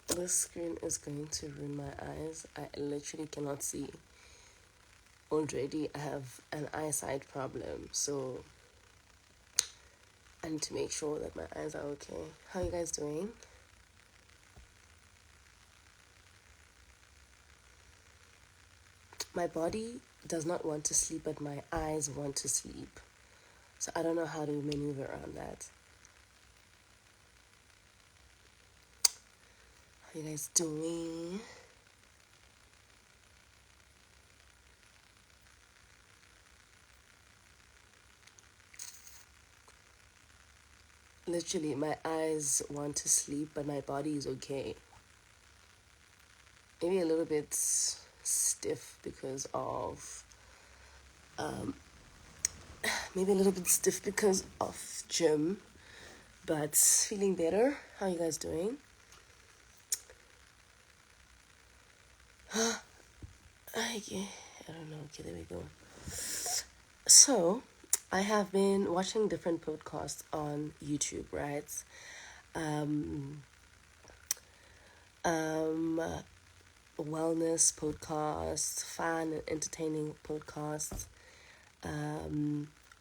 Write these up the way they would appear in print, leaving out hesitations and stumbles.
This screen is going to ruin my eyes. I literally cannot see. Already I have an eyesight problem, so I need to make sure that my eyes are okay. How are you guys doing? My body does not want to sleep, but my eyes want to sleep. So I don't know how to maneuver around that. How are you guys doing? Literally, my eyes want to sleep, but my body is okay. Maybe a little bit stiff because of gym, but feeling better. How are you guys doing? Okay, I don't know. Okay, there we go. So, I have been watching different podcasts on YouTube, right? Wellness podcasts, fun and entertaining podcasts,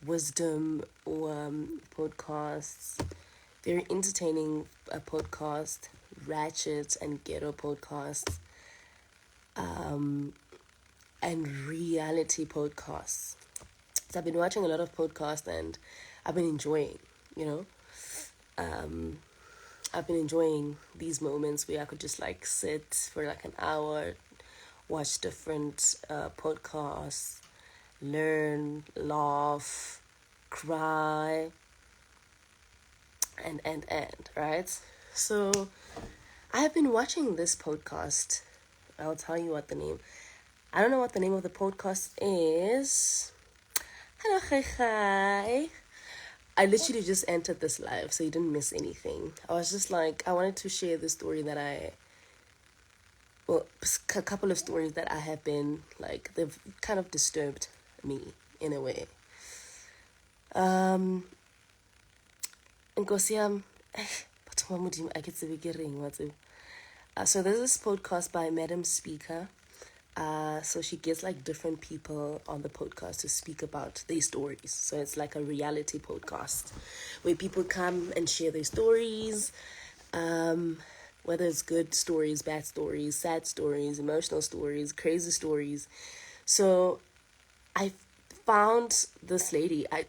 wisdom podcasts, very entertaining podcast, ratchet and ghetto podcasts, and reality podcasts. So I've been watching a lot of podcasts and I've been enjoying, I've been enjoying these moments where I could just like sit for like an hour, watch different podcasts, learn, laugh, cry, and, right? So I have been watching this podcast. I'll tell you what the name. I don't know what the name of the podcast is. Hello, hi. I literally just entered this live, so you didn't miss anything. I was just like, I wanted to share the story that a couple of stories that I have been, like, they've kind of disturbed me in a way. And so there's this podcast by Madam Speaker. So she gets like different people on the podcast to speak about their stories. So it's like a reality podcast where people come and share their stories, whether it's good stories, bad stories, sad stories, emotional stories, crazy stories. So I found this lady. I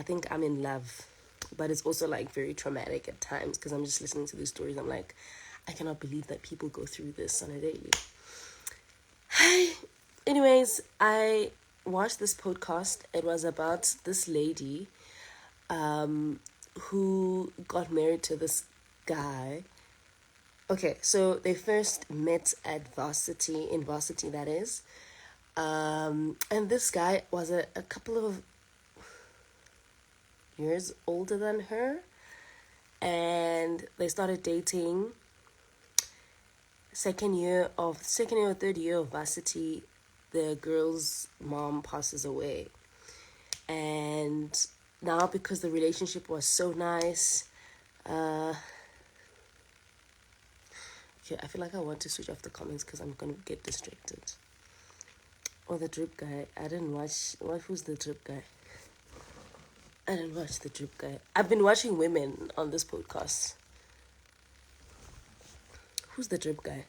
think I'm in love, but it's also like very traumatic at times because I'm just listening to these stories. I'm like, I cannot believe that people go through this on a daily. Anyways, I watched this podcast. It was about this lady who got married to this guy. Okay, so they first met at varsity that is. And this guy was a couple of years older than her. And they started dating. Second year or third year of varsity, the girl's mom passes away. And now because the relationship was so nice, okay, I feel like I want to switch off the comments because I'm going to get distracted. Oh, the drip guy. I didn't watch. Who's the drip guy? I didn't watch the drip guy. I've been watching women on this podcast. Who's the drip guy?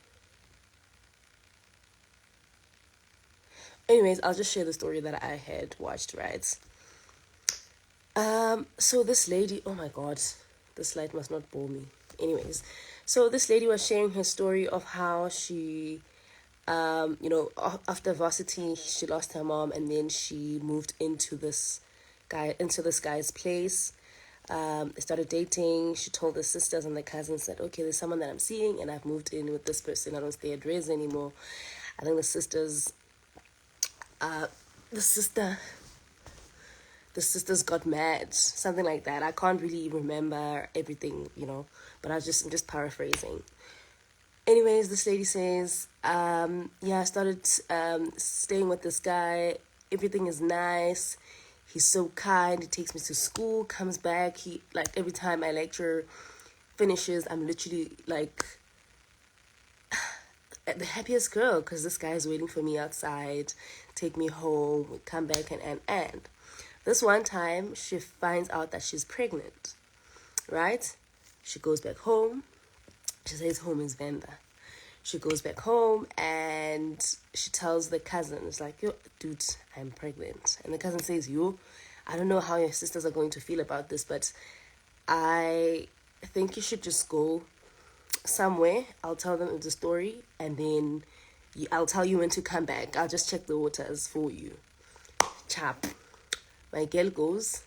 Anyways, I'll just share the story that I had watched, right? So this lady, oh my god, this light must not bore me. Anyways, so this lady was sharing her story of how she, after varsity, she lost her mom and then she moved into this guy's place. They started dating. She told the sisters and the cousins that, okay, there's someone that I'm seeing and I've moved in with this person. I don't stay at Rez anymore. I think the sisters got mad, something like that. I can't really remember everything, but I'm just paraphrasing. Anyways, this lady says, I started staying with this guy. Everything is nice. He's so kind. He takes me to school, comes back. He, like, every time my lecture finishes, I'm literally like the happiest girl because this guy is waiting for me outside, take me home, we come back, and this one time she finds out that she's pregnant, right? She goes back home. She says home is Venda. She goes back home and she tells the cousin, it's like, yo, dude, I'm pregnant. And the cousin says, yo, I don't know how your sisters are going to feel about this, but I think you should just go somewhere. I'll tell them the story and then I'll tell you when to come back. I'll just check the waters for you. Chap. My girl goes.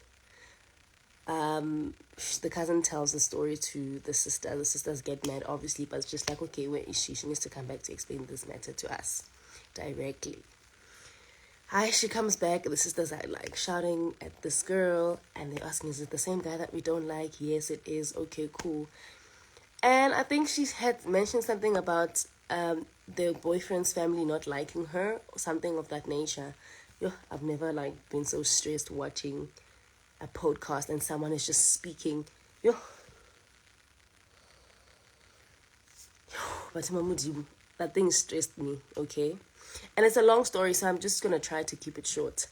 The cousin tells the story to the sister. The sisters get mad, obviously, but it's just like, okay, where is she? She needs to come back to explain this matter to us directly. She comes back, and the sisters are like shouting at this girl, and they're asking, is it the same guy that we don't like? Yes, it is. Okay, cool. And I think she had mentioned something about their boyfriend's family not liking her, or something of that nature. Yo, I've never been so stressed watching a podcast and someone is just speaking. Yo, but that thing stressed me, okay? And it's a long story, so I'm just going to try to keep it short.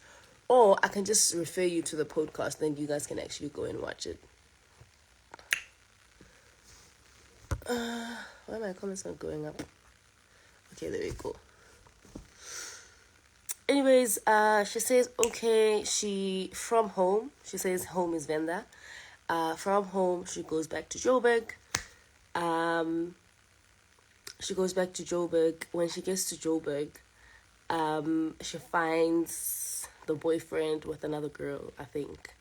Or I can just refer you to the podcast, then you guys can actually go and watch it. Why are my comments not going up? Okay, there we go. Anyways, she says, okay, she says home is Venda. From home, she goes back to Joburg. When she gets to Joburg, she finds the boyfriend with another girl, I think.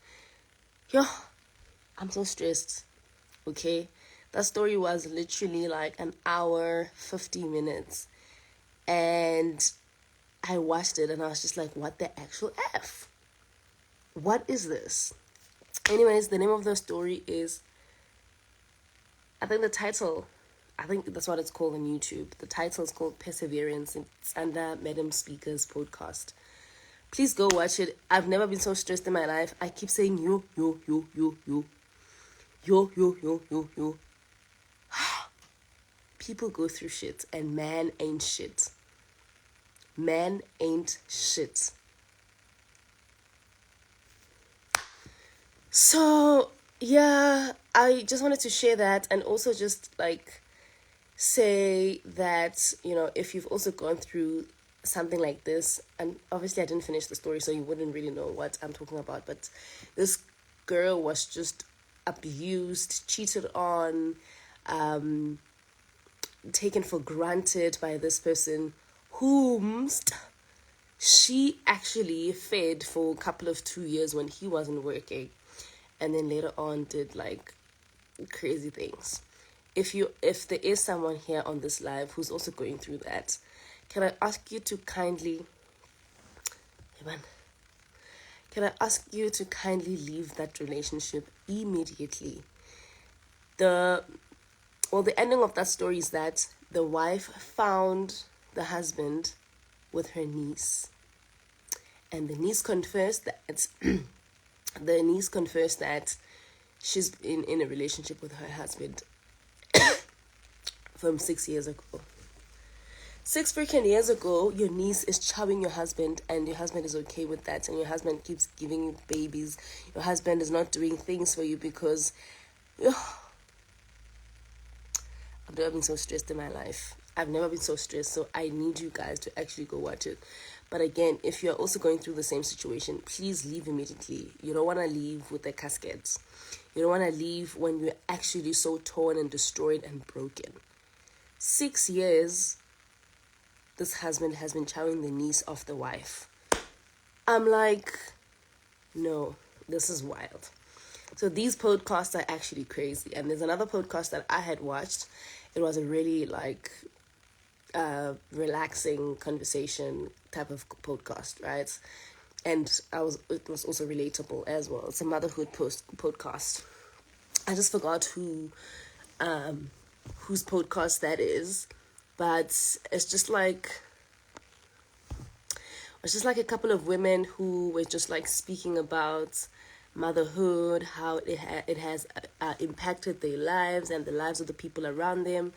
Yo, I'm so stressed, okay? That story was literally like an hour, 50 minutes. And I watched it and I was just like, what the actual F? What is this? Anyways, the name of the story is, I think that's what it's called on YouTube. The title is called Perseverance. It's under Madam Speaker's podcast. Please go watch it. I've never been so stressed in my life. I keep saying yo. People go through shit and man ain't shit. Man ain't shit. So, yeah, I just wanted to share that and also just say that, if you've also gone through something like this, and obviously I didn't finish the story, so you wouldn't really know what I'm talking about, but this girl was just abused, cheated on, taken for granted by this person whom she actually fed for a couple of 2 years when he wasn't working, and then later on did crazy things. If there is someone here on this live who's also going through that, can I ask you to kindly leave that relationship immediately? The ending of that story is that the wife found the husband with her niece, and the niece confessed that she's in a relationship with her husband from 6 years ago. 6 freaking years ago, your niece is chowing your husband, and your husband is okay with that, and your husband keeps giving you babies. Your husband is not doing things for you because I've never been so stressed in my life. I've never been so stressed, so I need you guys to actually go watch it. But again, if you're also going through the same situation, please leave immediately. You don't want to leave with a casket. You don't want to leave when you're actually so torn and destroyed and broken. 6 years, this husband has been chowing the niece of the wife. I'm like, no, this is wild. So these podcasts are actually crazy. And there's another podcast that I had watched. It was a really relaxing conversation type of podcast, right? And it was also relatable as well. It's a motherhood podcast. I just forgot whose podcast that is, but it's just when It's just like a couple of women who were just like speaking about motherhood, how it has impacted their lives and the lives of the people around them,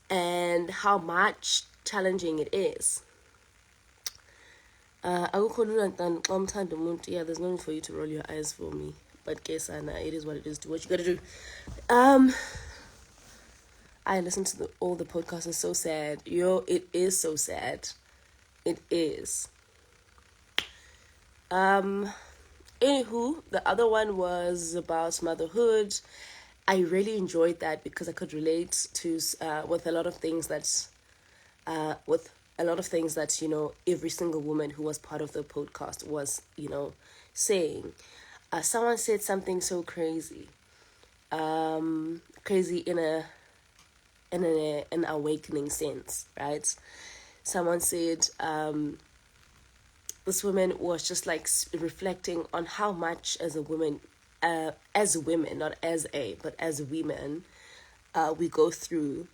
and how much challenging it is. Akukho lula Ntando xa umthanda umuntu. Yeah, there's no need for you to roll your eyes for me, but guess it is what it is. Do what you gotta do. I listened to all the podcasts. It's so sad. It is so sad. It is. Anywho, the other one was about motherhood. I really enjoyed that because I could relate to with a lot of things that every single woman who was part of the podcast was saying. Someone said something so crazy, crazy in an awakening sense, right? Someone said this woman was just like reflecting on how much as a woman, as women, not as but as women, we go through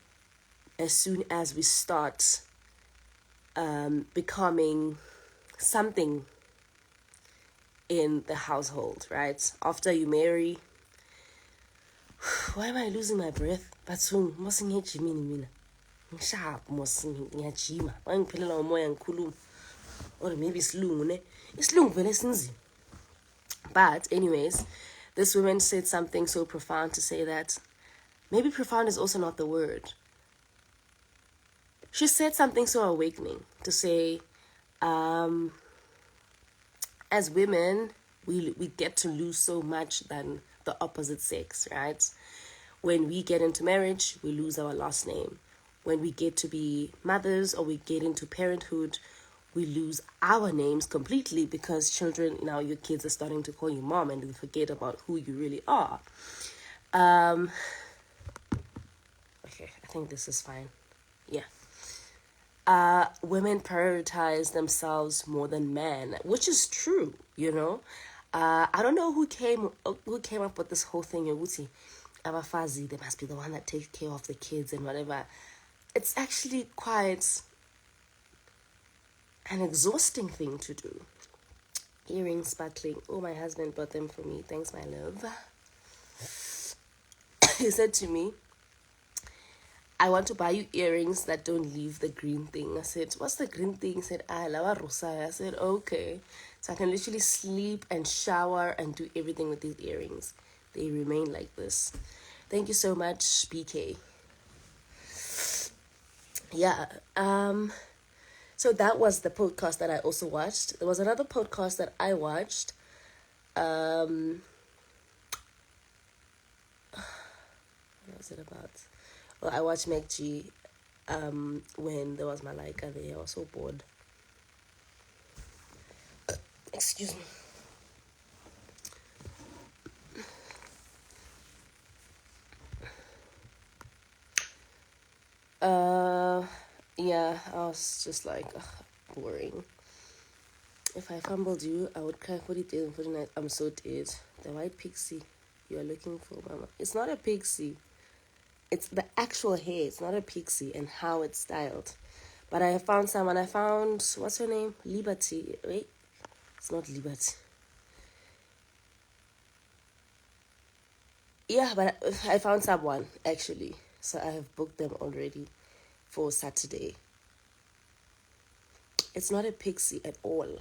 as soon as we start becoming something in the household, right? After you marry. Why am I losing my breath? But soon, mosing mina. Sharp mosing ngiyajima. Wangiphelela umoya ngikhuluma. Or maybe isilungu ne. Isilungu vele sinzima. But anyways, this woman said something so profound to say that maybe profound is also not the word. She said something so awakening to say, as women, we get to lose so much than the opposite sex, right? When we get into marriage, we lose our last name. When we get to be mothers or we get into parenthood, we lose our names completely because children, your kids are starting to call you mom and they forget about who you really are. Okay, I think this is fine. Yeah. Women prioritize themselves more than men, which is true, I don't know who came up with this whole thing. Abafazi, they must be the one that takes care of the kids and whatever. It's actually quite an exhausting thing to do. Earrings sparkling. Oh, my husband bought them for me. Thanks, my love. He said to me, I want to buy you earrings that don't leave the green thing. I said, what's the green thing? He said, lava rosa. I said, okay. So I can literally sleep and shower and do everything with these earrings. They remain like this. Thank you so much, BK. Yeah. So that was the podcast that I also watched. There was another podcast that I watched. What was it about? Well, I watched Meg G when there was Malaika there. I was so bored. Excuse me. Yeah, I was just like, boring. If I fumbled you, I would cry 40 days and 40 nights. I'm so dead. The white pixie you are looking for, mama. It's not a pixie. It's the actual hair. It's not a pixie and how it's styled. But I found someone. What's her name? Liberty. Wait. It's not Liberty. Yeah, but I found someone, actually. So I have booked them already for Saturday. It's not a pixie at all.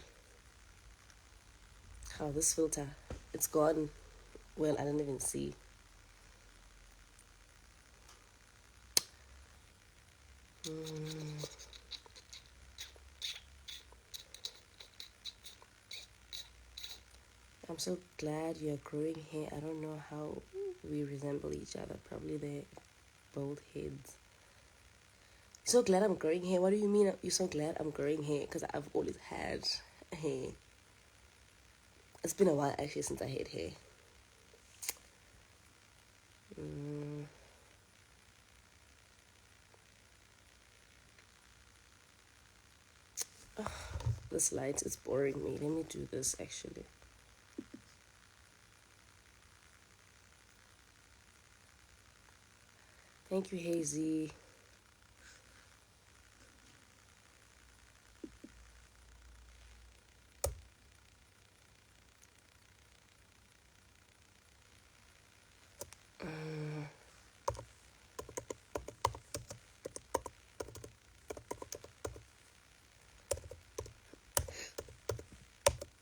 How this filter, it's gone. Well, I didn't even see. I'm so glad you're growing hair. I don't know how we resemble each other. Probably the bald heads. So glad I'm growing hair. What do you mean you're so glad I'm growing hair? Because I've always had hair. It's been a while actually since I had hair. This light is boring me. Let me do this actually. Thank you, Hazy.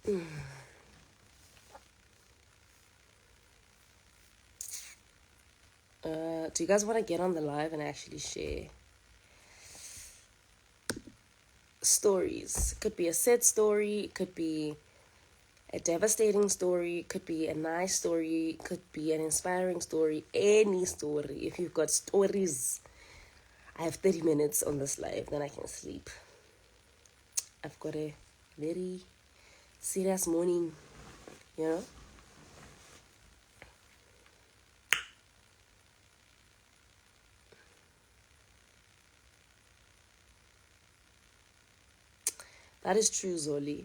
Do you guys want to get on the live and actually share stories? It could be a sad story, it could be a devastating story, it could be a nice story, it could be an inspiring story, any story. If you've got stories, I have 30 minutes on this live, then I can sleep. I've got a very serious morning, you know? That is true, Zoli.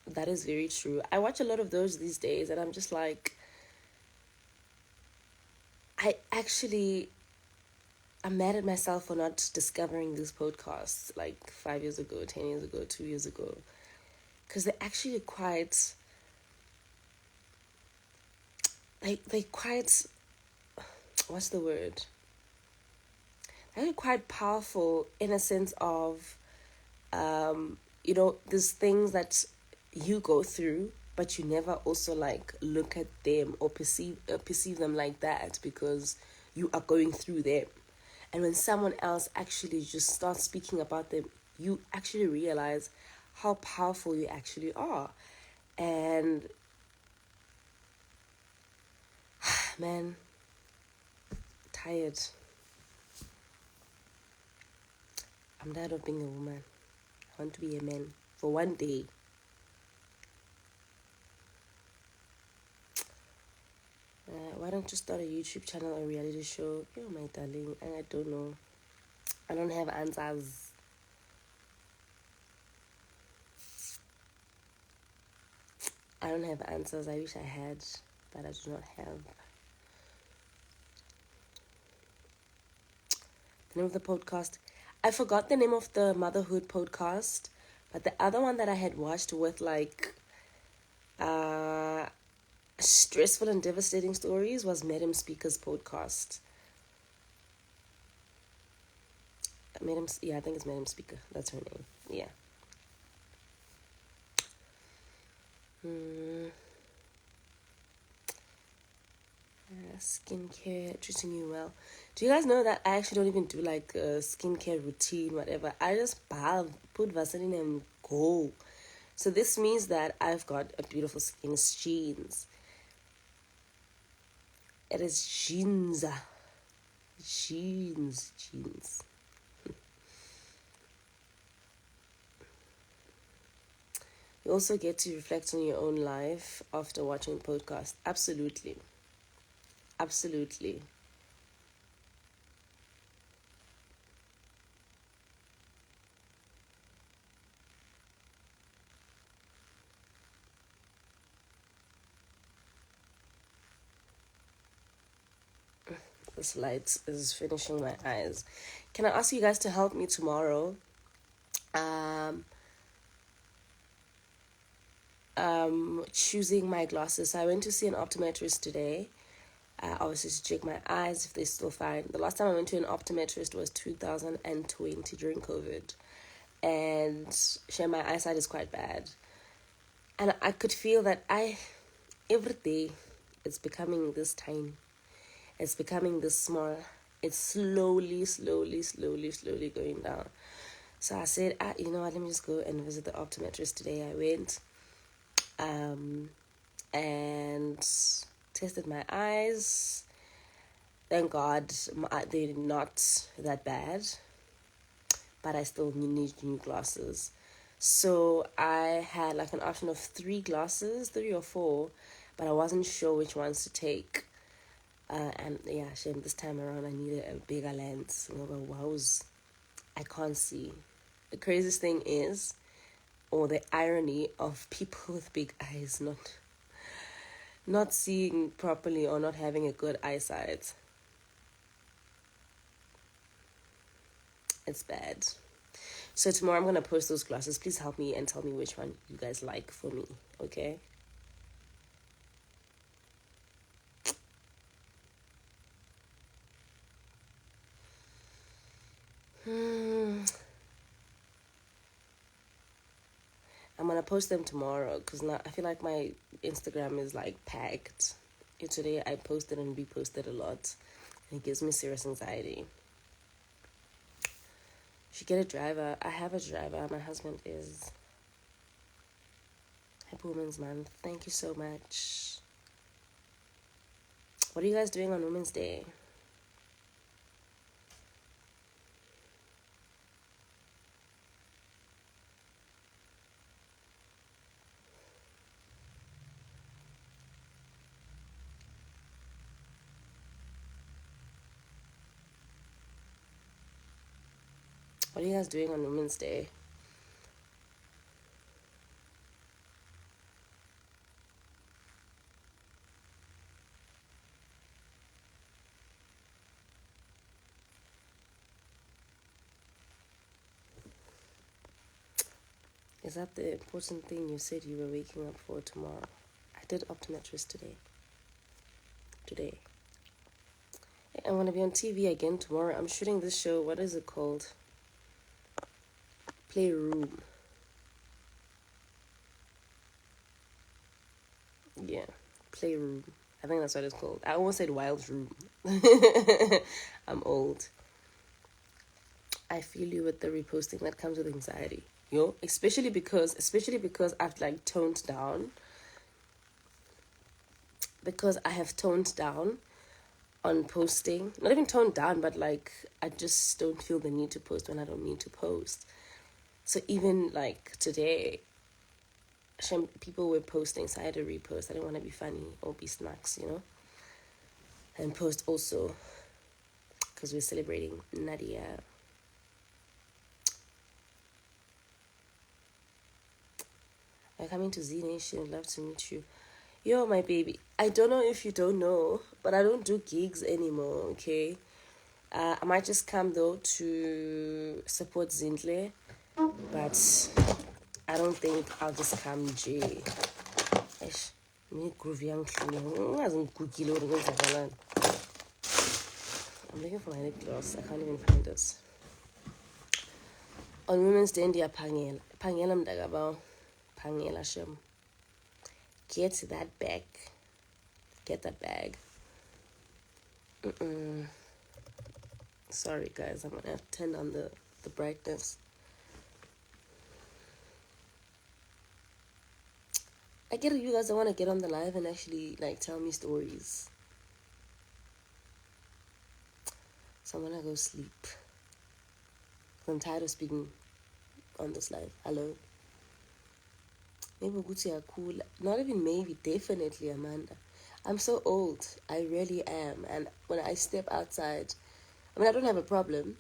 That is very true. I watch a lot of those these days, and I'm just like, I'm mad at myself for not discovering these podcasts like 5 years ago, 10 years ago, 2 years ago. Because they're actually quite, they quite, what's the word? They're quite powerful in a sense of, there's things that you go through, but you never also like look at them or perceive them like that because you are going through them. And when someone else actually just starts speaking about them, you actually realize how powerful you actually are. And man, tired. I'm tired of being a woman. I want to be a man for one day. Why don't you start a YouTube channel or reality show? Oh, my darling, I don't know. I don't have answers. I don't have answers. I wish I had, but I do not have. The name of the podcast, I forgot the name of the motherhood podcast, but the other one that I had watched with like stressful and devastating stories was Madam Speaker's podcast. I think it's Madam Speaker. That's her name. Yeah. Skincare, treating you well. Do you guys know that I actually don't even do like a skincare routine, whatever. I just bath, put Vaseline and go. So this means that I've got a beautiful skin. It's jeans. It is jeans. Jeans. You also get to reflect on your own life after watching the podcast. Absolutely. This light is finishing my eyes. Can I ask you guys to help me tomorrow? Choosing my glasses. So I went to see an optometrist today. Obviously to check my eyes if they're still fine. The last time I went to an optometrist was 2020 during COVID. And my eyesight is quite bad. And I could feel that every day, it's becoming this tiny. It's becoming this small. It's slowly going down. So I said, you know what, let me just go and visit the optometrist today. I went and tested my eyes. Thank God they're not that bad, but I still need new glasses. So I had like an option of 3 glasses, 3 or 4, but I wasn't sure which ones to take. And yeah, this time around I needed a bigger lens. Wowz, I can't see. The craziest thing is, or the irony of people with big eyes not seeing properly or not having a good eyesight. It's bad. So tomorrow I'm going to post those glasses. Please help me and tell me which one you guys like for me, okay? I'm going to post them tomorrow because now I feel like my Instagram is like packed. Today I posted and reposted a lot. And it gives me serious anxiety. Should get a driver. I have a driver. My husband is. Happy Women's Month. Thank you so much. What are you guys doing on Women's Day? What are you guys doing on Women's Day? Is that the important thing you said you were waking up for tomorrow? I did optometrist today. I'm going to be on TV again tomorrow. I'm shooting this show. What is it called? Playroom. Yeah, Playroom. I think that's what it's called. I almost said Wild Room. I'm old. I feel you with the reposting. That comes with anxiety. Especially because I've like toned down. Because I have toned down on posting. Not even toned down, but like I just don't feel the need to post when I don't need to post. So even like today, people were posting, so I had to repost. I didn't want to be funny or be snacks, and post also because we're celebrating Nadia. I'm coming to Z Nation. Love to meet you. Yo, my baby. I don't know if you don't know, but I don't do gigs anymore, okay? I might just come, though, to support Zindle, but I don't think I'll just come, J. I'm looking for my lip gloss. I can't even find this. On Women's Day, India, Pangela Mdagabao. Pangela Shem. Get that bag. Get that bag. Sorry, guys. I'm going to have to turn on the brightness. I get it, you guys. I want to get on the live and actually, like, tell me stories. So I'm going to go sleep. I'm tired of speaking on this live. Hello. Maybe Gucci are cool. Not even maybe. Definitely, Amanda. I'm so old. I really am. And when I step outside, I don't have a problem,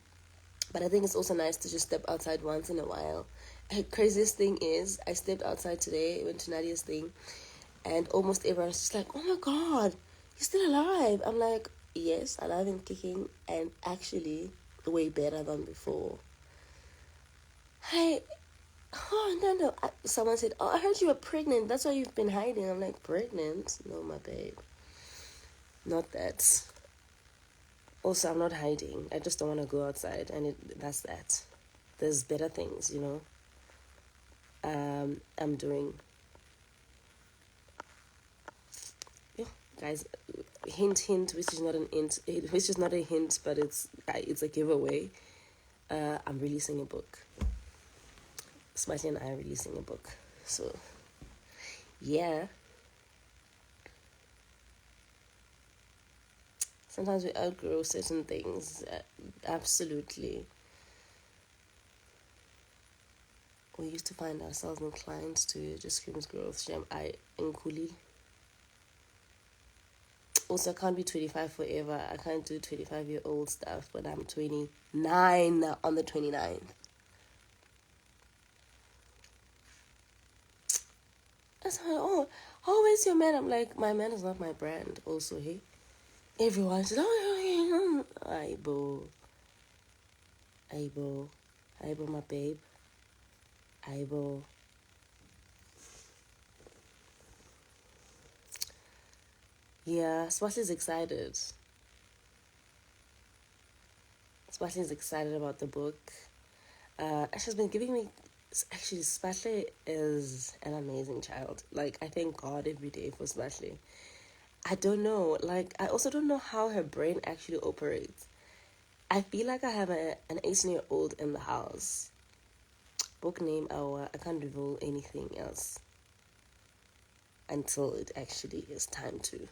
but I think it's also nice to just step outside once in a while. The craziest thing is, I stepped outside today, went to Nadia's thing, and almost everyone's just like, oh my God, you're still alive. I'm like, yes, alive and kicking, and actually way better than before. Hi. Oh, no. Someone said, I heard you were pregnant. That's why you've been hiding. I'm like, pregnant? No, my babe. Not that. Also, I'm not hiding. I just don't want to go outside. And that's that. There's better things, I'm doing. Yeah, guys, hint, which is not an hint. Which is not a hint, but it's a giveaway. I'm releasing a book. Smarty and I are releasing a book. So, yeah. Sometimes we outgrow certain things. Absolutely. We used to find ourselves inclined to just scream growth. I Nkuli. Also, I can't be 25 forever. I can't do 25-year-old stuff, but I'm 29 on the 29th. That's how, where's your man? I'm like, my man is not my brand. Also, hey, everyone says, Aibo, my babe, Aibo. Yeah, Swashi's excited. Swashi's excited about the book. She's been giving me Actually, Spahle is an amazing child. Like, I thank God every day for Spahle. I don't know. Like, I also don't know how her brain actually operates. I feel like I have an 18-year-old in the house. Book name, I can't reveal anything else until it actually is time to.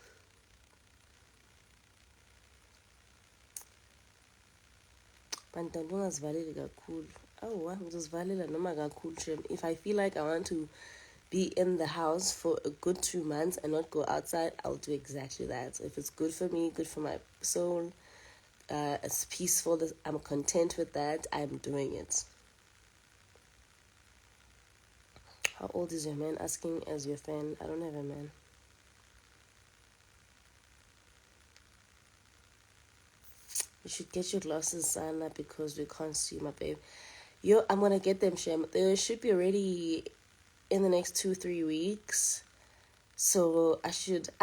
If I feel like I want to be in the house for a good 2 months and not go outside, I'll do exactly that. If it's good for me, good for my soul, it's peaceful, I'm content with that, I'm doing it. How old is your man? Asking as your fan. I don't have a man. You should get your glasses, Sana, because we can't see my babe. Yo, I'm gonna get them, Shem. They should be ready in the next 2-3 weeks. So I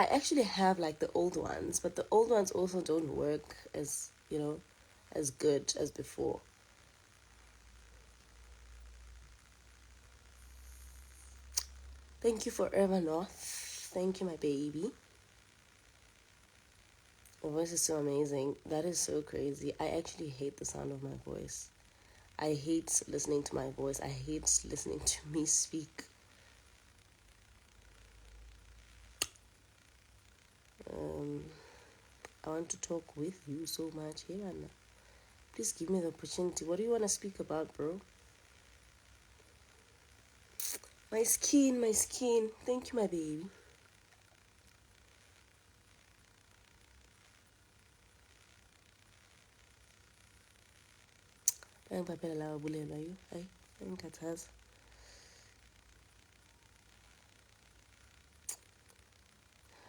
actually have like the old ones, but the old ones also don't work as, as good as before. Thank you forever, North. Thank you, my baby. Your voice is so amazing. That is so crazy. I actually hate the sound of my voice. I hate listening to my voice. I hate listening to me speak. I want to talk with you so much. Hey, Anna. Please give me the opportunity. What do you want to speak about, bro? My skin, my skin. Thank you, my baby.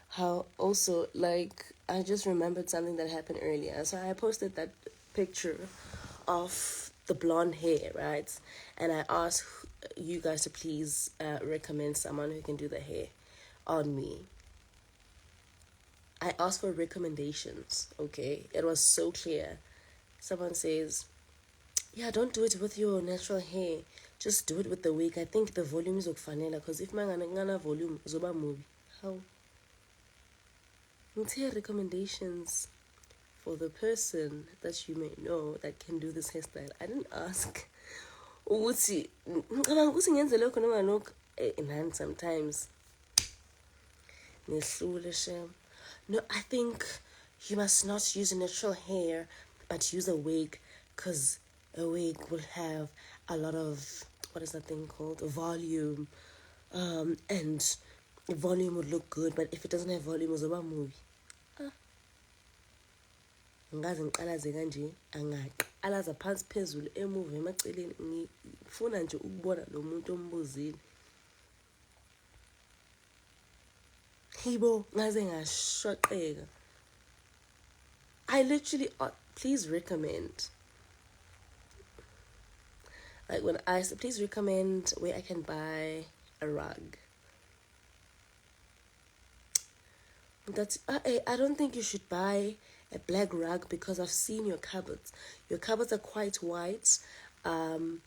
How also, like, I just remembered something that happened earlier. So I posted that picture of the blonde hair, right? And I asked you guys to please recommend someone who can do the hair on me. I asked for recommendations, okay? It was so clear. Someone says, yeah, don't do it with your natural hair. Just do it with the wig. I think the volume is okufanele, because if ngana volume, zoba movie. How? Recommendations for the person that you may know that can do this hairstyle. I didn't ask. And sometimes no, I think you must not use natural hair, but use a wig, because a wig will have a lot of, what is that thing called? Volume. And the volume would look good, but if it doesn't have volume, it's a movie. Ngaze ngiqalaze kanje angaqalaza phansi phezulu emuva emaceleni ngifuna nje ukubona lo muntu ombuzile. Hibo ngaze ngashwaqeka. I literally please recommend, like, when I said please recommend where I can buy a rug. That's I don't think you should buy a black rug, because I've seen your cupboards. Your cupboards are quite white, and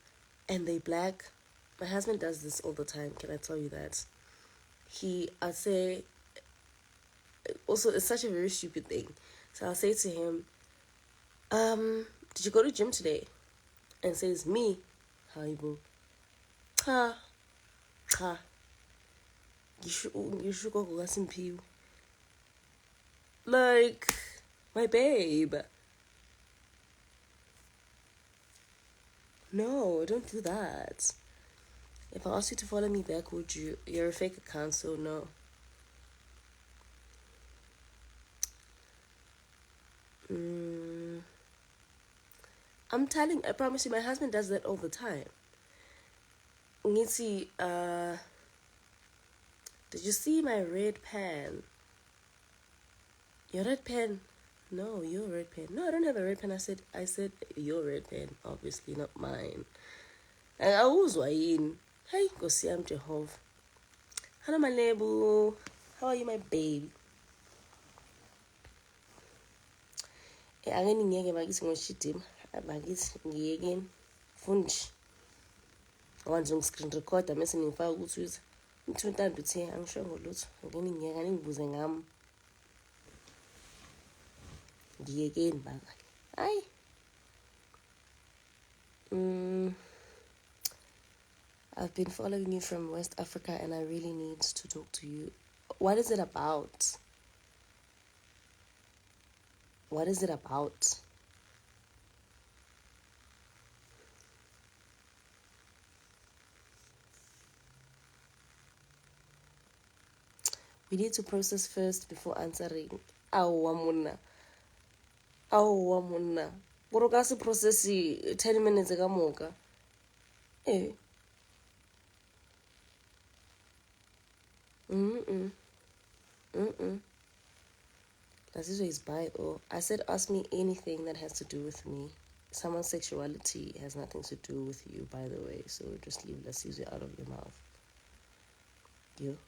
they black. My husband does this all the time. Can I tell you that? I'll say, also, it's such a very stupid thing. So I'll say to him, did you go to gym today? And says, me, Haibo. Ha. You should go some pee. Like, my babe. No, don't do that. If I asked you to follow me back, would you? You're a fake account, so no. I promise you, my husband does that all the time. Ngitsi, did you see my red pen? Your red pen? No, your red pen. No, I don't have a red pen. I said your red pen, obviously not mine. And I was wine. Hey, go see I'm Jehovah. Hello, my label. How are you, my baby? Angeke ngiyeke bakithi ngoshidim. Bakithi ngiyeke fundi. Once on screen record, I'm missing file good to it. Two times to say, I'm sure we'll lose. Again, you're getting boozing. Again back. Aye. I've been following you from West Africa and I really need to talk to you. What is it about? What is it about? We need to process first before answering. Awa monna. Awa monna. Boroka se process 10 minutes ka moka. Eh. This is bio. I said ask me anything that has to do with me. Someone's sexuality has nothing to do with you, by the way. So just leave Lasizwe out of your mouth. You.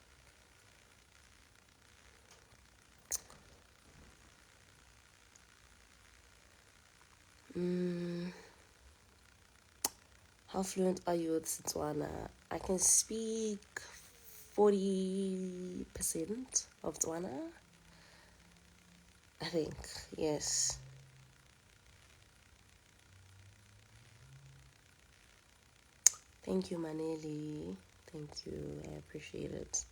How fluent are you with Setswana? I can speak 40% of Tswana. I think, yes. Thank you, Maneli. Thank you. I appreciate it.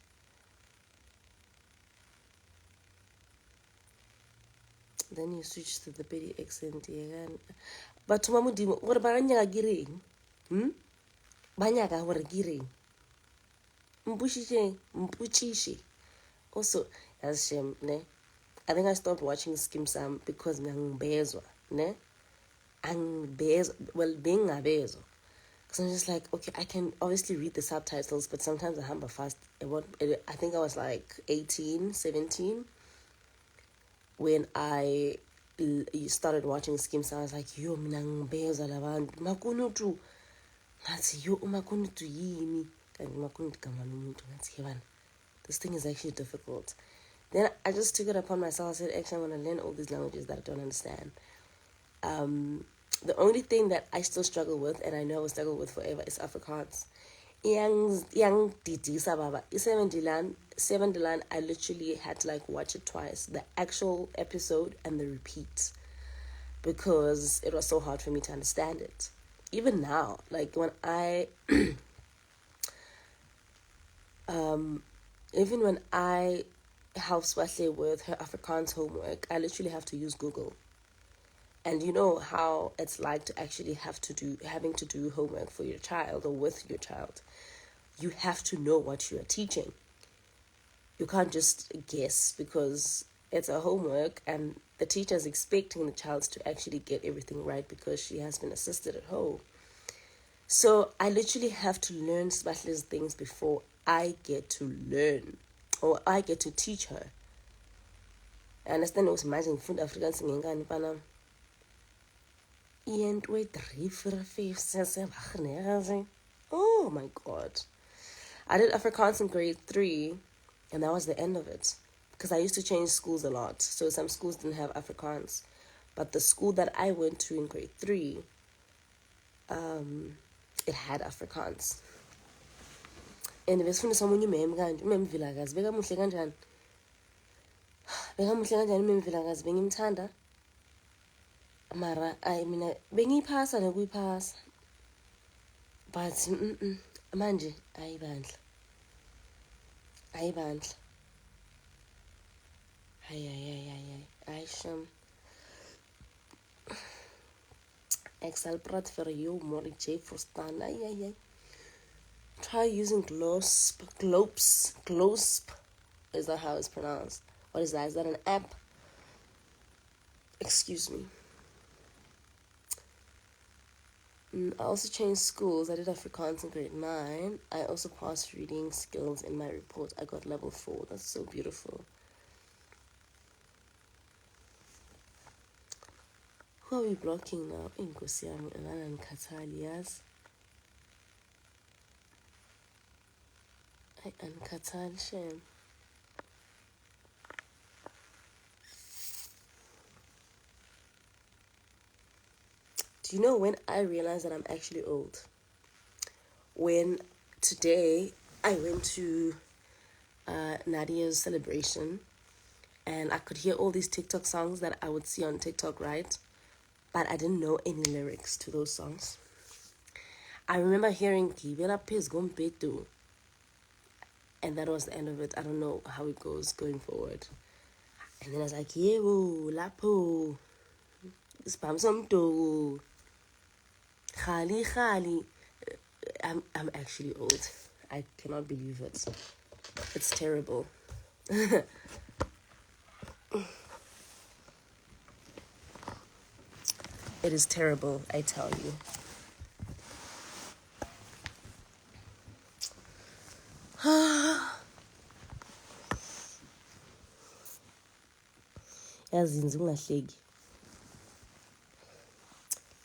Then you switch to the Pedi accent again. But Mamudimo, what about Anya Giring? Banyaga what a giring. Mpuchishi. Also, as shame, ne? I think I stopped watching Skim Sam because Nangbezo, ne? Well, being a bezo. Because I'm just like, okay, I can obviously read the subtitles, but sometimes I hammer fast. I think I was like 18, 17 when I started watching Skim Sam. I was like, yo, Nangbezo labantu. Makunutu. Ngathi yo umakunutu yini. This thing is actually difficult. Then I just took it upon myself. I said, actually, I'm going to learn all these languages that I don't understand. The only thing that I still struggle with, and I know I will struggle with forever, is Afrikaans. Yang didisa baba. 7 I literally had to like watch it twice. The actual episode and the repeat. Because it was so hard for me to understand it. Even now, like when I even when I help Swahle with her Afrikaans homework, I literally have to use Google. And you know how it's like to actually having to do homework for your child or with your child. You have to know what you are teaching. You can't just guess because it's a homework and the teacher is expecting the child to actually get everything right because she has been assisted at home. So I literally have to learn Sbahle's things before I get to learn or I get to teach her. I understand it was imagine food Afrikaans ngengani pana. Oh my god. I did Afrikaans in grade 3 and that was the end of it. Because I used to change schools a lot. So some schools didn't have Afrikaans. But the school that I went to in grade 3, it had Afrikaans. And besifundisa omunye umem kanti umem Vilakazi bekamuhle kanjani. Bekamuhle kanjani umem Vilakazi bengimthanda. Mara mina bengiyiphasa nokuyiphasa. But manje ayibandla. Aisham. Excel prat for you, Mori J for Stan. Try using Glosp. Is that how it's pronounced? What is that? Is that an app? Excuse me. I also changed schools. I did Afrikaans in grade 9. I also passed reading skills in my report. I got level 4. That's so beautiful. Who are we blocking now? Inkosi yami, Elana and Katali, yes. And Katal, shame. Do you know when I realized that I'm actually old? when today I went to Nadia's celebration, and I could hear all these TikTok songs that I would see on TikTok, right? But I didn't know any lyrics to those songs. I remember hearing Gibela Pez Gombetu, and that was the end of it. I don't know how it goes going forward. And then I was like, Yebo, Lapo, Spamsomto, Khali Khali. I'm actually old. I cannot believe it. It's terrible. It is terrible, I tell you.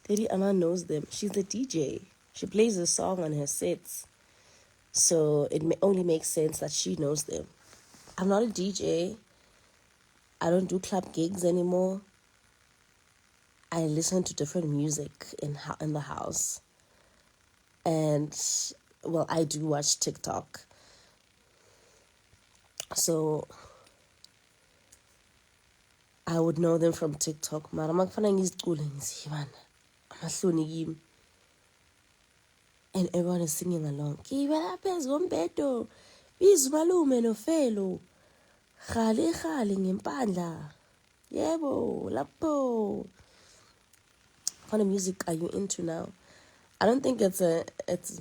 Lady Anna knows them. She's the DJ. She plays a song on her sets. So it only makes sense that she knows them. I'm not a DJ. I don't do club gigs anymore. I listen to different music in the house. And, well, I do watch TikTok. So I would know them from TikTok. Mara makufana ngizicule ngizibana. Amahloni kimi. And everyone is singing along. Kibela phezu kombedo. Biza umalume nofelo. Khale khale ngempandla. Yebo, lapho. What kind of music are you into now? I don't think it's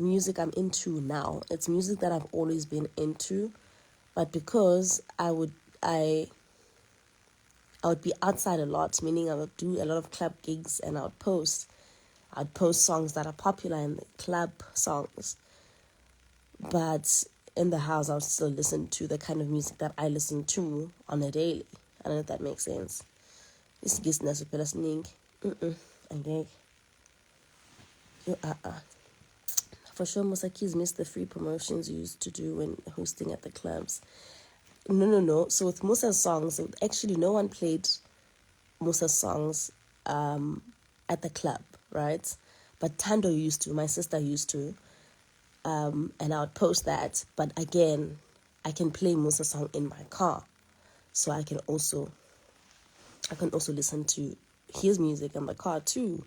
music I'm into now. It's music that I've always been into. But because I would be outside a lot, meaning I would do a lot of club gigs, and I'd post songs that are popular in the club songs. But in the house, I would still listen to the kind of music that I listen to on a daily. I don't know if that makes sense. This gets nasupela sning. Okay. For sure, Musakis missed the free promotions you used to do when hosting at the clubs. No. So with Musa's songs, actually no one played Musa's songs at the club, right? But Ntando used to, my sister used to, and I would post that. But again, I can play Musa's song in my car, so I can also listen to his music in the car too.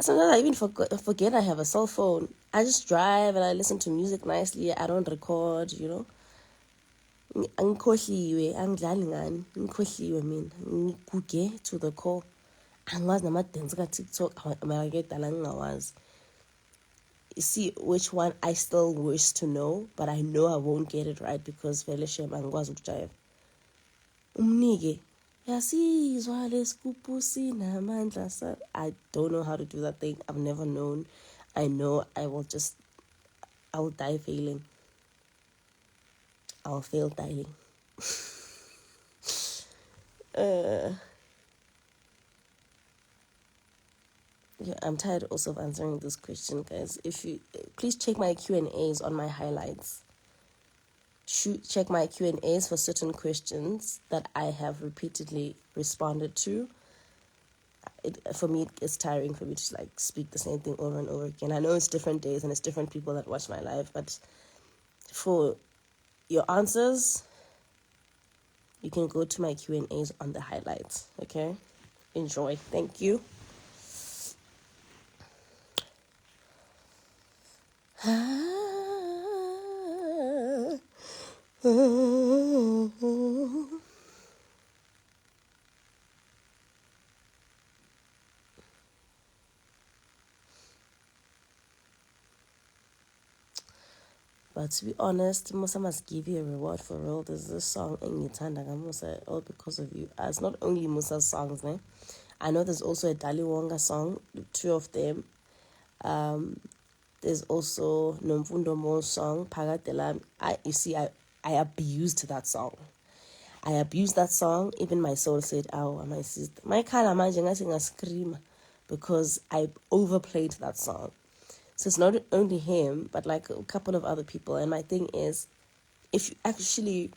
Sometimes I even forget I have a cell phone. I just drive and I listen to music nicely. I don't record, Angikhohliwe, angidlali ngani, ngikhohliwe mina, ngiguge to the core. Angazi nama-dance ka-TikTok, mara ngedala ngingawazi. You see which one I still wish to know, but I know I won't get it right because vele shem angikwazi ukujayiva. Umnike, yasizwa lesigubhu sinamandla sa. I don't know how to do that thing. I've never known. I know I will die failing. I'll fail dying. Yeah, I'm tired also of answering this question, guys. If you please check my Q&As on my highlights. Check my Q&As for certain questions that I have repeatedly responded to. For me, it's tiring for me to speak the same thing over and over again. I know it's different days and it's different people that watch my live, but for your answers, you can go to my Q&As on the highlights. Okay, enjoy. Thank you. But to be honest, Musa must give you a reward for real. There's this song in Ntando Musa, all because of you. It's not only Musa's songs, ne? I know there's also a Dali Wonga song, two of them. There's also Nomfundo Mo's song, Pagatela. I abused that song. Even my soul said, "Oh, my sister, my kala manje ngathi scream," because I overplayed that song. So it's not only him, but a couple of other people. And my thing is, if you actually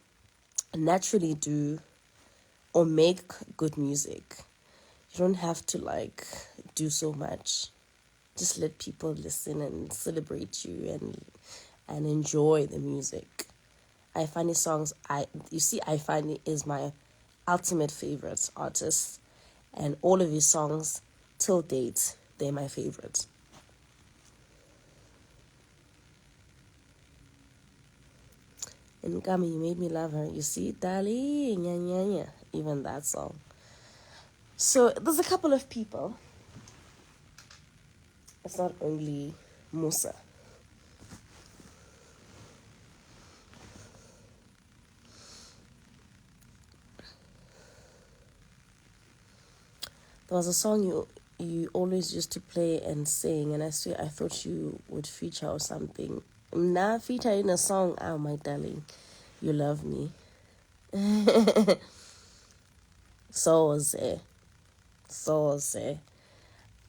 naturally do or make good music, you don't have to do so much. just let people listen and celebrate you and enjoy the music. Ifani songs, Ifani is my ultimate favorite artist, and all of his songs till date, they're my favorites. And Gami, you made me love her. You see, darling, yeah. Even that song. So there's a couple of people. It's not only Musa. There was a song you always used to play and sing, and I swear I thought you would feature or something. Nah, feature in a song. Oh, my darling, you love me. So was it.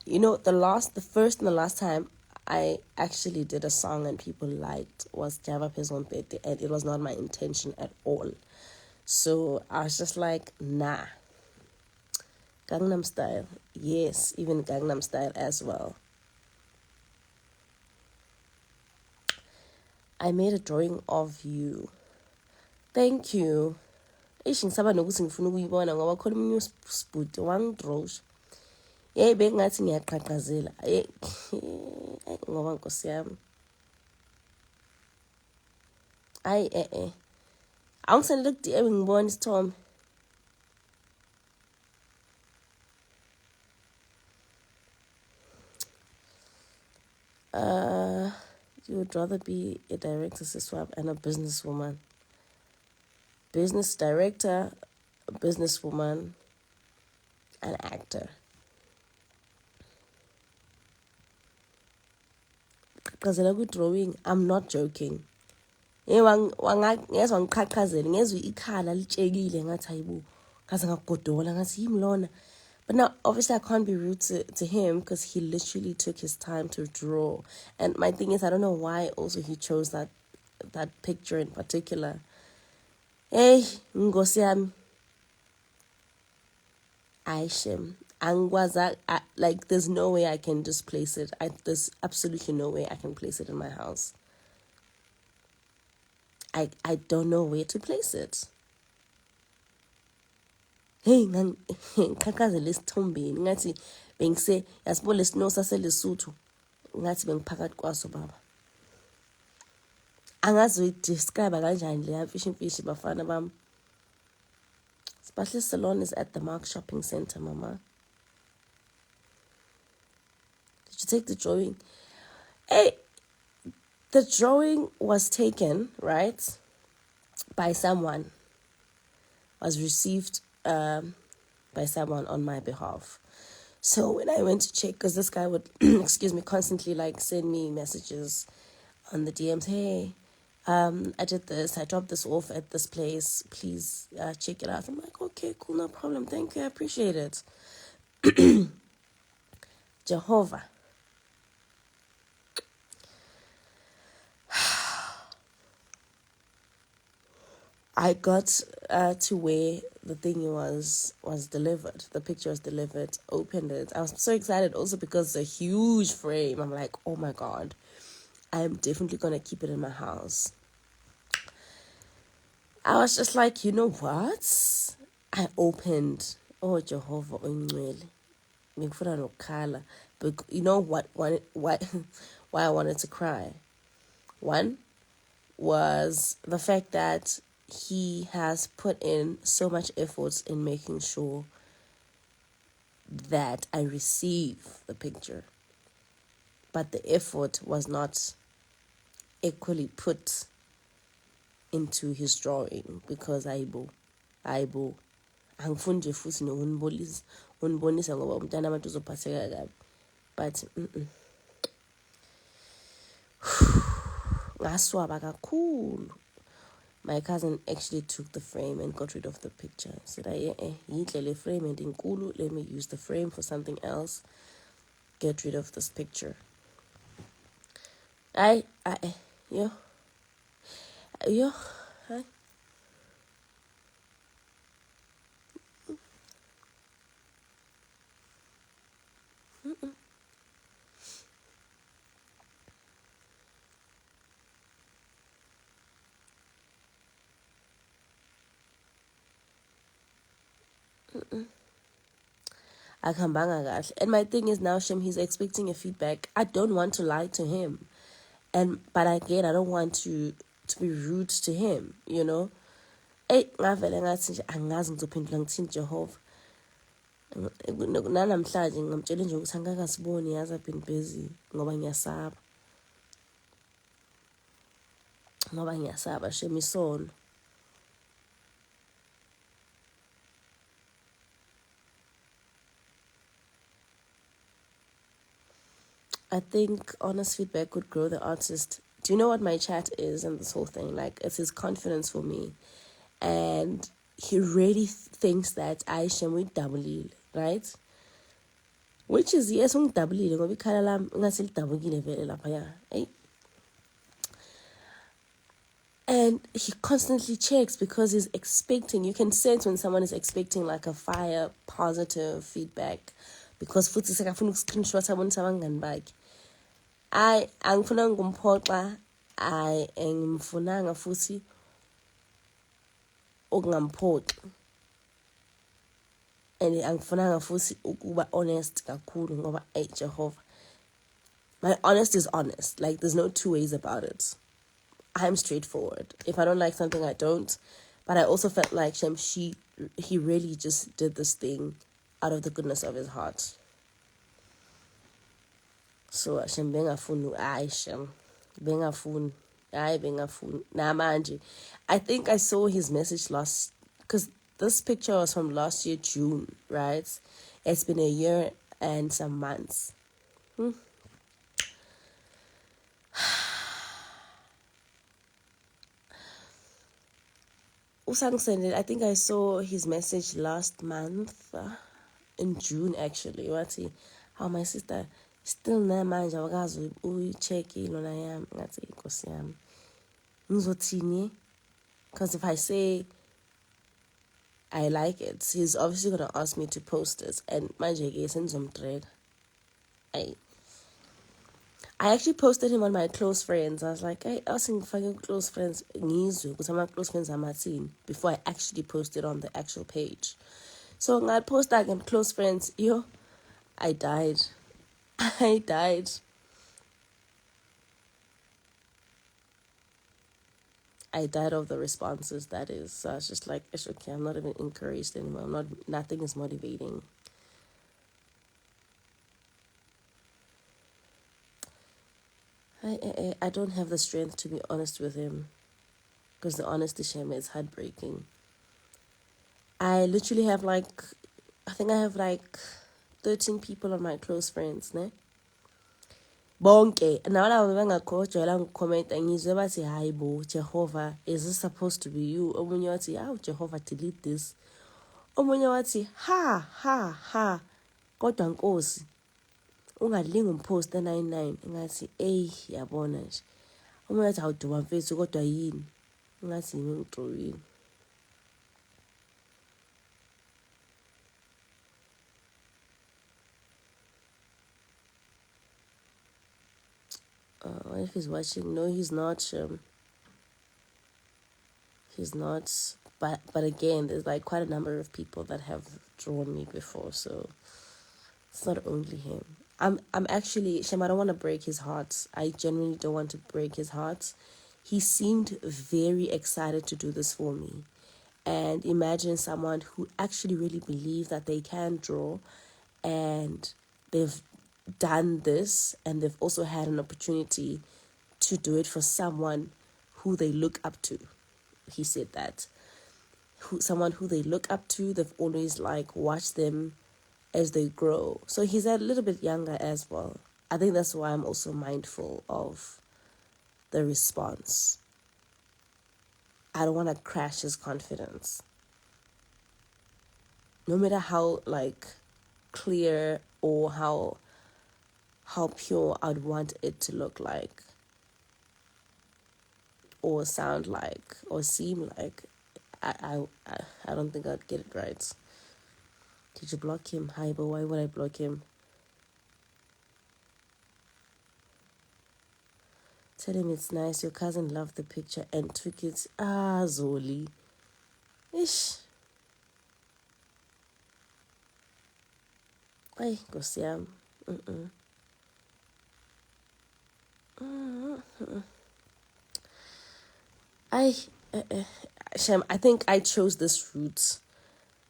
You know, the first and the last time I actually did a song and people liked was Java Pezwompete, and it was not my intention at all. So I was just like, nah. Gangnam Style. Yes, even Gangnam Style as well. I made a drawing of you. Thank you. Ngisaba nokuthi ngifuna ukuyibona ngoba khona umunye usibhuti wangidraws. Bengathi ngiyaqhaqhazela. Ngoba Nkosi yami. Awungisendele ku-DM ngibona isithombe. You would rather be a director, swap, and a businesswoman. Business director, a businesswoman, an actor. Because I good drawing, I'm not joking. Ngezwa ngiqhaqhazela ngezwe ikhala litshekile ngathi hayibo kaze ngagodola ngathi yimi lona. But now, obviously, I can't be rude to him because he literally took his time to draw. And my thing is, I don't know why also he chose that picture in particular. Hey, Nkosi yami. Aishem. Like, there's no way I can just place it. There's absolutely no way I can place it in my house. I don't know where to place it. Hey, ngikhakhazela esithombeni ngathi bengise yasibo lesino saseLesotho ngathi bengiphakathi kwaso baba. Angazi uyidescribe kanjani leya fish bafana bam. Specialist Salon is at the Mark Shopping Center, mama. Did you take the drawing? Hey, the drawing was taken, right, by someone. Was received by someone on my behalf. So when I went to check, because this guy would, constantly like send me messages on the DMs. Hey, I did this. I dropped this off at this place. Please check it out. I'm like, okay, cool, no problem. Thank you. I appreciate it. Jehovah. I got to where the thing was delivered. The picture was delivered, opened it. I was so excited also because it's a huge frame. I'm like, oh my God, I'm definitely going to keep it in my house. I was just like, you know what? I opened, oh Jehovah, but you know what? Why I wanted to cry? One was the fact that he has put in so much effort in making sure that I receive the picture. But the effort was not equally put into his drawing because aibo angifuni nje futhi unibonisa ngoba umntana abantu uzophatheka kabi. But ngaswaba kakhulu. My cousin actually took the frame and got rid of the picture. Said, yinhle le frame and inkulu, let me use the frame for something else. Get rid of this picture. Yo. Hi. Akambanga kahle. And my thing is now, Shem, he's expecting a feedback. I don't want to lie to him. But again, I don't want to be rude to him, you know. Ngavele ngathi nje angazi ngizophendula ngithini Jehova. Nanamhlanje ngamtshela nje ukuthi angakasiboni yazi I've been busy ngoba ngiyasaba Shem isono. I think honest feedback would grow the artist. Do you know what my chat is in this whole thing? Like, it's his confidence for me. And he really thinks that I Shem with double, right? Which is, yes, double, ngoba ikhala lami ngathi lidabukile vele lapha ya. And he constantly checks because he's expecting. You can sense when someone is expecting like a fire, positive feedback. Because futhi sekafuna uku-screenshot abonisa abangani bakhe. Angifuna ngumphoxa, ngimfunanga futhi ukungamphoxi. And angifunanga futhi ukuba honest kakhulu ngoba Jehovah. My honest is honest. Like, there's no two ways about it. I'm straightforward. If I don't like something, I don't. But I also felt like he really just did this thing out of the goodness of his heart. So Shem bengafuni Shem bengafuni namanje. I think I saw his message last, because this picture was from last year June, right? It's been a year and some months. I think I saw his message last month, in June actually. Wathi, how my sister still namanje awakazi uyicheck lona yami. Ngathi inkosi yami ngizothini? Because if I say I like it, he's obviously gonna ask me to post it, and manje ke senzomdrega. I actually posted him on my close friends. I was like, hey, asking fucking close friends because I'm close friends amathini before I actually posted on the actual page. So I post that on close friends. I died. I died. I died of the responses, that is. So I was just like, it's okay, I'm not even encouraged anymore. Nothing is motivating. I don't have the strength to be honest with him, because the honesty shame is heartbreaking. I literally have I think I have 13 people on my close friends, ne? Bonke. Now I bengakhojelwa ngikhomenta ngizwe bathi hayi bo Jehovah, is this supposed to be you? Omunye wathi, "Aw Jehovah, delete this." Omunye wathi, ha kodwa Nkosi ungadlinga umpost 99. Ngathi yabona nje. Omunye wathi awuduba mfethu kodwa yini? Ngathi yimi ngidrowini. What if he's watching? No, he's not. He's not. But again, there's quite a number of people that have drawn me before, so it's not only him. I'm actually, Shem, I don't want to break his heart. I genuinely don't want to break his heart. He seemed very excited to do this for me. And imagine someone who actually really believes that they can draw, and they've done this, and they've also had an opportunity to do it for someone who they look up to. He said that. Someone who they look up to, they've always watched them as they grow. So he's a little bit younger as well. I think that's why I'm also mindful of the response. I don't want to crash his confidence. No matter how clear or how pure I'd want it to look like, or sound like, or seem like, I don't think I'd get it right. Did you block him? Hi, but why would I block him? Tell him it's nice. Your cousin loved the picture and took it. Zoli. Ish. Ay, Nkosi yami. I, Shem, I think I chose this route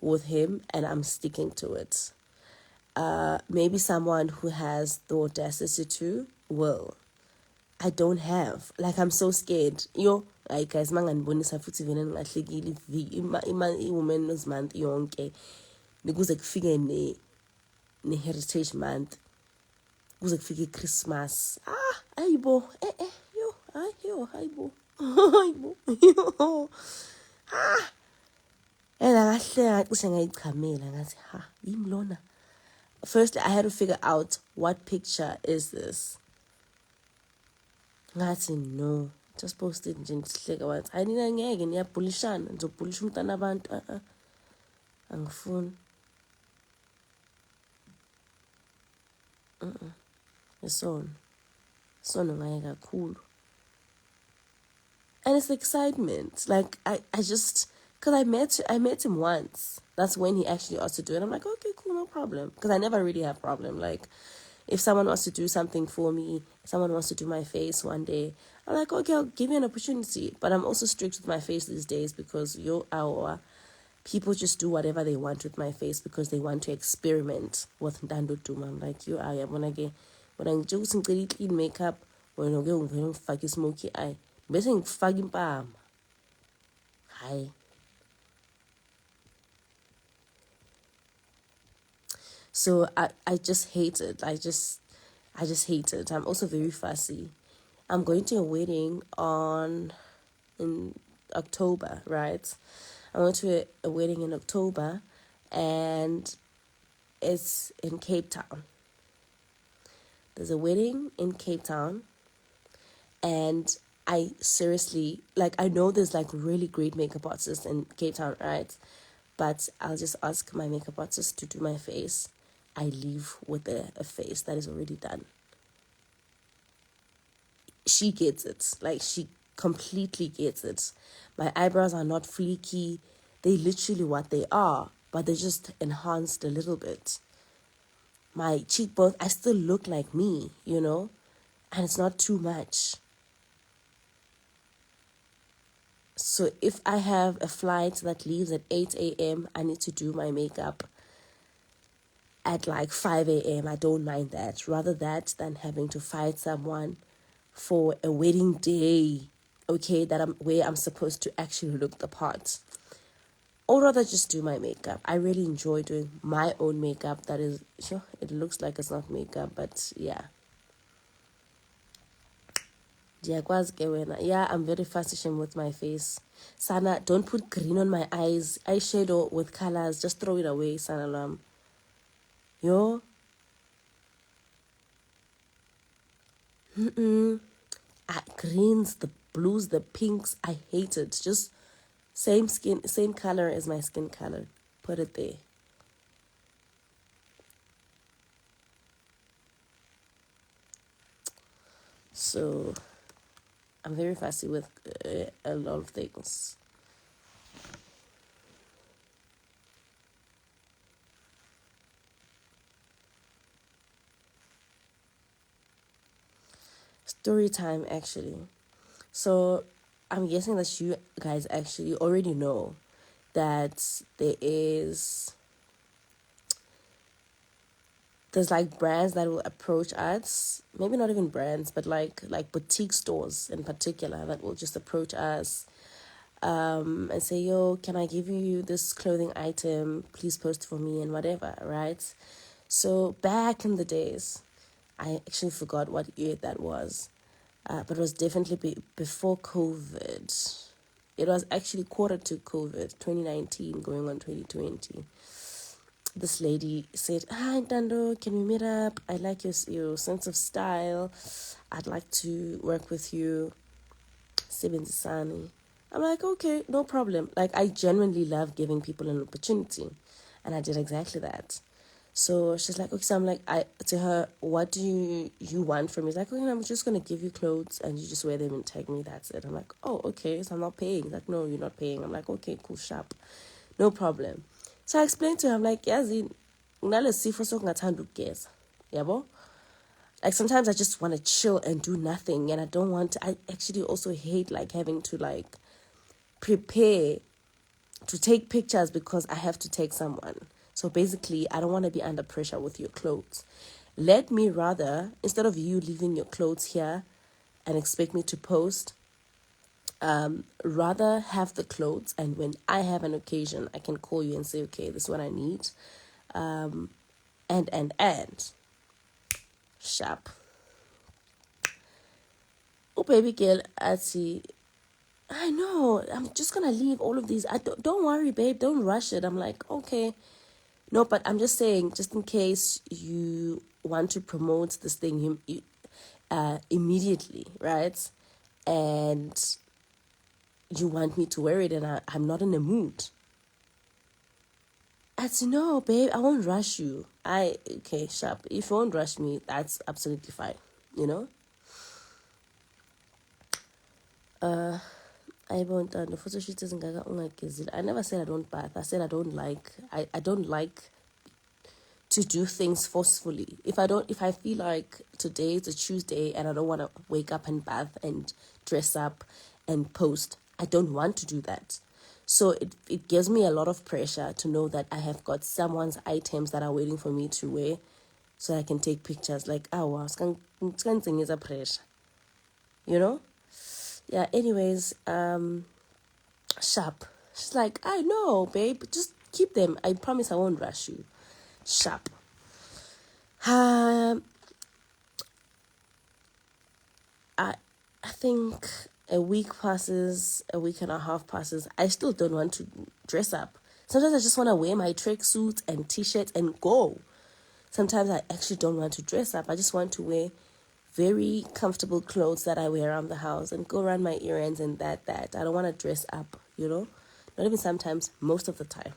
with him and I'm sticking to it. Maybe someone who has the audacity to will. I don't have. Like, I'm so scared. Like, guys, manganibonisa futhi vele ngingahlekile i-women's month yonke. Kuze kufike ne-heritage month. Kuze kufike i-Christmas. Ayibo. Hayibo. Hayibo. And angahleka cishe ngayichamela ngathi yimi lona. First, I had to figure out what picture is this. Ngathi no, just posted nje ngihleka wathi hayi nina ngeke niyabhulishana nizobhulisha umntana abantu angifuni. Isono ngaye kakhulu. And it's excitement. Like I just, because I met him once. That's when he actually asked to do it. I'm like, okay, cool, no problem. Because I never really have problem. Like, if someone wants to do something for me, someone wants to do my face one day, I'm like, okay, I'll give you an opportunity. But I'm also strict with my face these days because people just do whatever they want with my face because they want to experiment with Ntando Duma. I'm like, when I do some clean makeup, when I go and fucking smoky eye, basically fucking palm. Hi. So I just hate it. I just hate it. I'm also very fussy. I'm going to a wedding in October, right? I went to a wedding in October and it's in Cape Town. There's a wedding in Cape Town and I seriously, like, I know there's like really great makeup artists in Cape Town, right? But I'll just ask my makeup artist to do my face. I leave with a face that is already done. She gets it. Like, she completely gets it. My eyebrows are not fleeky. They literally what they are, but they're just enhanced a little bit. My cheekbones, I still look like me, and it's not too much. So if I have a flight that leaves at 8 a.m., I need to do my makeup at like 5 a.m. I don't mind that. Rather that than having to fight someone for a wedding day, okay, where I'm supposed to actually look the part. Or rather just do my makeup. I really enjoy doing my own makeup. That is, sure, it looks like it's not makeup, but yeah. Yeah, I'm very fashion with my face. Sana, don't put green on my eyes. Eyeshadow with colors, just throw it away, Sana Lam. Yo. Greens, the blues, the pinks, I hate it. Just same color as my skin color. Put it there. So, I'm very fussy with a lot of things. Story time, actually. So, I'm guessing that you guys actually already know that there's like brands that will approach us, maybe not even brands, but like boutique stores in particular that will just approach us and say, yo, can I give you this clothing item? Please post for me and whatever, right? So back in the days, I actually forgot what year that was, but it was definitely before COVID. It was actually quarter to COVID, 2019 going on 2020. This lady said, hi, Ntando, can we meet up? I like your sense of style. I'd like to work with you. Sani. I'm like, okay, no problem. Like, I genuinely love giving people an opportunity. And I did exactly that. So she's like, okay, so I'm like, to her, what do you want from me? She's like, okay, I'm just going to give you clothes and you just wear them and tag me. That's it. I'm like, oh, okay, so I'm not paying. She's like, no, you're not paying. I'm like, okay, cool, sharp. No problem. So I explained to her, I'm like, Yazin, ngalesifo sokungathanda ukugeza, yabo. Like sometimes I just want to chill and do nothing, and I actually also hate like having to like prepare to take pictures because I have to take someone. So basically, I don't want to be under pressure with your clothes. Let me rather, instead of you leaving your clothes here and expect me to post, rather have the clothes, and when I have an occasion, I can call you and say, okay, this is what I need. And sharp. Oh, baby girl, I know, I'm just gonna leave all of these. Don't worry, babe, don't rush it. I'm like, okay. No, but I'm just saying, just in case you want to promote this thing immediately, right? And you want me to wear it, and I'm not in the mood. I said, no, babe, I won't rush you. Okay, sharp. If you won't rush me, that's absolutely fine, you know? I won't the photo shoot isn't I never said I don't bath. I said I don't like to do things forcefully. If I feel like today is a Tuesday and I don't want to wake up and bath and dress up and post, I don't want to do that. So it gives me a lot of pressure to know that I have got someone's items that are waiting for me to wear so I can take pictures. Like, oh wow, it's a pressure. You know? Yeah, anyways, sharp. She's like, I know, babe, just keep them. I promise I won't rush you. Sharp. I think a week passes, a week and a half passes. I still don't want to dress up. Sometimes I just want to wear my tracksuit and t-shirt and go. Sometimes I actually don't want to dress up. I just want to wear very comfortable clothes that I wear around the house and go around my errands and that. I don't want to dress up, you know? Not even sometimes, most of the time.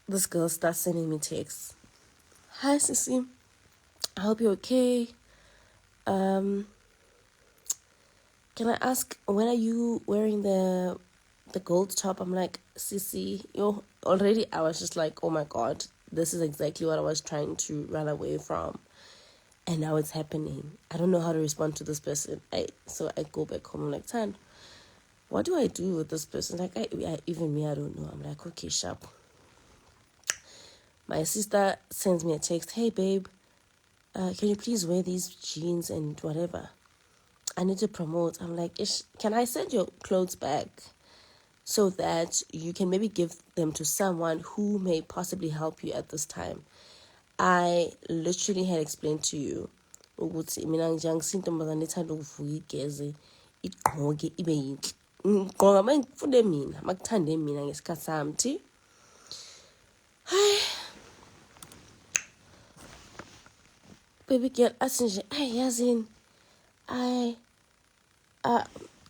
This girl starts sending me texts. Hi, Sissy. I hope you're okay. Can I ask, when are you wearing the gold top? I'm like, Sissy, already I was just like, oh my God, this is exactly what I was trying to run away from. And now it's happening. I don't know how to respond to this person. So I go back home. I'm like, Tan, what do I do with this person? Like, even me, I don't know. I'm like, okay, sharp. My sister sends me a text. Hey, babe, can you please wear these jeans and whatever? I need to promote. I'm like, can I send your clothes back so that you can maybe give them to someone who may possibly help you at this time? I literally had explained to you ukuthi mina njengisintombazane ethanda ukuvuka igeze igqoke ibe yinhle ngigqoka mangifune mina makuthande mina ngesikhathi sami thi baby girl asinje yazini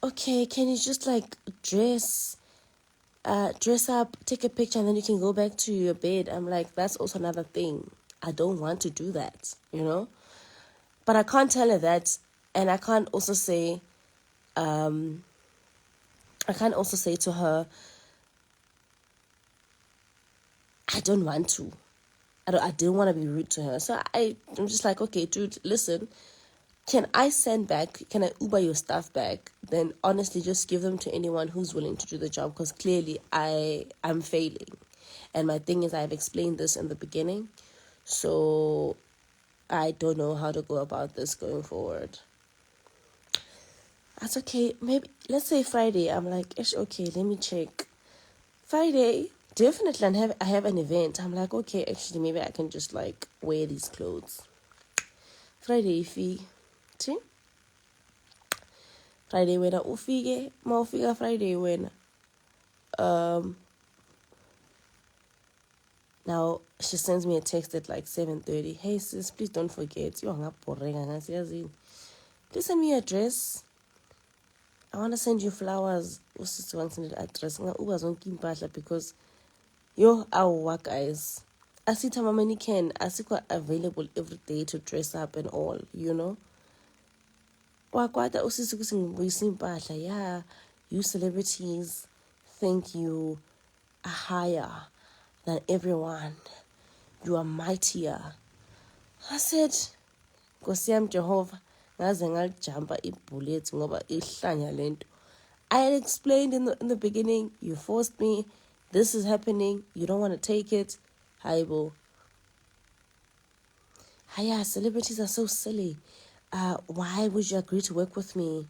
okay, can you just like dress up, take a picture, and then you can go back to your bed? I'm like, that's also another thing. I don't want to do that, you know? But I can't tell her that, and I can't also say to her, I don't want to. I didn't want to be rude to her. So I'm just like, okay, dude, listen, can I Uber your stuff back? Then honestly, just give them to anyone who's willing to do the job, because clearly I'm failing. And my thing is, I've explained this in the beginning. So I don't know how to go about this going forward. That's okay. Maybe, let's say Friday. I'm like, okay, let me check. Friday, definitely I have an event. I'm like, okay, actually, maybe I can just like wear these clothes. Friday, see? Friday when ufike, mawufika Friday when now she sends me a text at like 7:30. Hey sis, please don't forget. You hang up please send me your address. I want to send you flowers. Usisi wangisendele address. Uba zonke impahla because our guys. Asitha mama can asikho available every day to dress up and all, you know. Wakwata usisi kuthi ngibuyisa impahla. Yeah, you celebrities think you are higher than everyone. You are mightier. I said, Nkosi yami Jehovah, ngaze ngalijumpa ibullet ngoba ihlanya lento. I had explained in the beginning, you forced me, this is happening, you don't want to take it. Haibo. Hiya, celebrities are so silly. Why would you agree to work with me?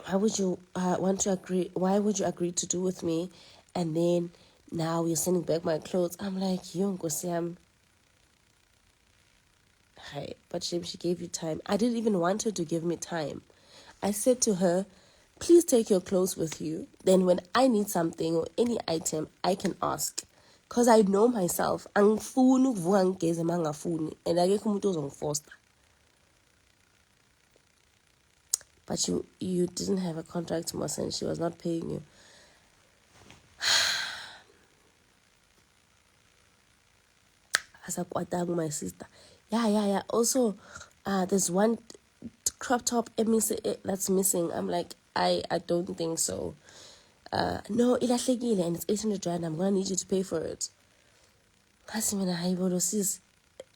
Why would you want to agree? Why would you agree to do with me? And then now you're sending back my clothes. I'm like, yo, Nkosi yami. Hi, but she gave you time. I didn't even want her to give me time. I said to her, please take your clothes with you. Then when I need something or any item, I can ask. Because I know myself. Angifuni ukuvuka ngigeze uma ngingafuni. And akekho umuntu ozongiforce. But you didn't have a contract, Mos, and she was not paying you. As a kwatang, my sister. Yeah. Also, there's one crop top that's missing. I'm like, I don't think so. No, ilahlekile and it's 800 rand. I'm gonna need you to pay for it.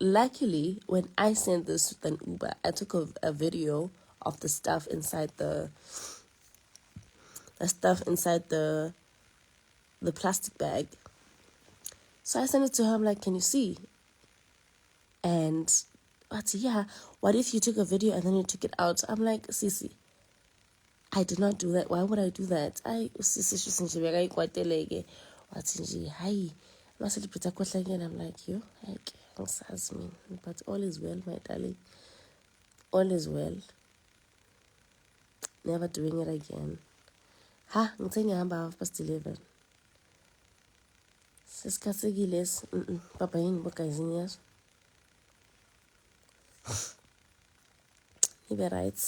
Luckily, when I sent this with an Uber, I took a video of the stuff inside the plastic bag. So I sent it to her. I'm like, can you see? And yeah, what if you took a video and then you took it out? I'm like, Sisi, I did not do that. Why would I do that? Sisi, she's quite delayed. What's in hi? I'm like, you, me. But all is well, my darling. All is well. Never doing it again. Ha, ngithenga hamba 11:30. Sesikhathekile papa yini bogazini yazo. Ibe right.